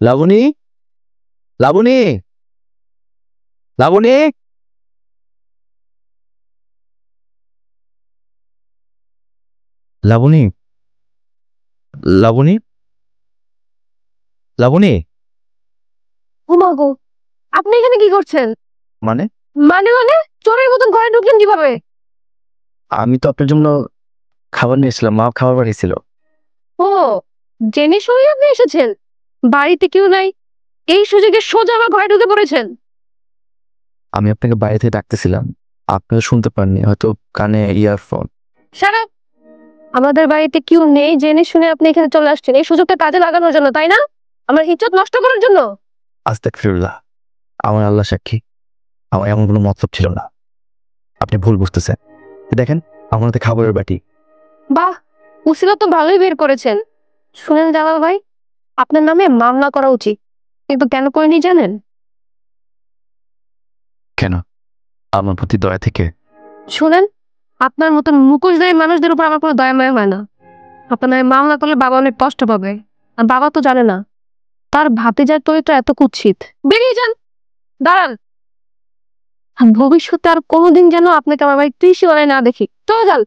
লাবণী, লাবণী, লাবণী, লাবণী, লাবণী, লাবণী। ঘুমা গো, আপনি এখানে কি করছেন? মানে মানে মানে চোরের মতন ঘরে ঢুকলেন কিভাবে? আমি তো আপনার জন্য খাবার নিয়েছিলাম, মা খাবার বানিয়েছিল। ও, জেনে শুনে আপনি এসেছেন? বাড়িতে কেউ নাই, এই সুযোগে সোজা আমার ঘরে ঢুকে পড়েছেন। আমি আপনাকে বাইরে থেকে ডাকতেছিলাম, আপনিও শুনতে পাননি, হয়তো কানে ইয়ারফোন। সারা, আমাদের বাড়িতে কেউ নেই জেনে শুনে আপনি এখানে চলে আসছেন এই সুযোগটা কাজে লাগানোর জন্য, তাই না? আমার ইজ্জত নষ্ট করার জন্য। আস্তাগফিরুল্লাহ, আমার আল্লাহ সাক্ষী, আমার এমন কোনো মতলব ছিল না। আপনি ভুল বুঝতেছেন। দেখেন, আমার হাতে খাবারের বাটি। বাহ, উসিলা তো ভালোই বের করেছেন। শুনেন জালাল ভাই, আপনার নামে মামলা করা উচিত, কিন্তু কেন করেনি জানেন? কেন? আমার প্রতি দয়া থেকে? শুনেন, আপনার মতন মুখোশধারী মানুষদের উপর আমার কোনো দয়া মায়া হয় না। আপনার নামে মামলা করলে বাবা অনেক কষ্ট পাবে, আর বাবা তো জানে না তার ভাতিজার চরিত্র এত কুৎসিত। বেরিয়ে যান, দাঁড়ান। আর ভবিষ্যতে আর কোনোদিন যেন আপনাকে আমার বাড়ি ত্রিশিওয়ালায় না দেখি। চলে যান।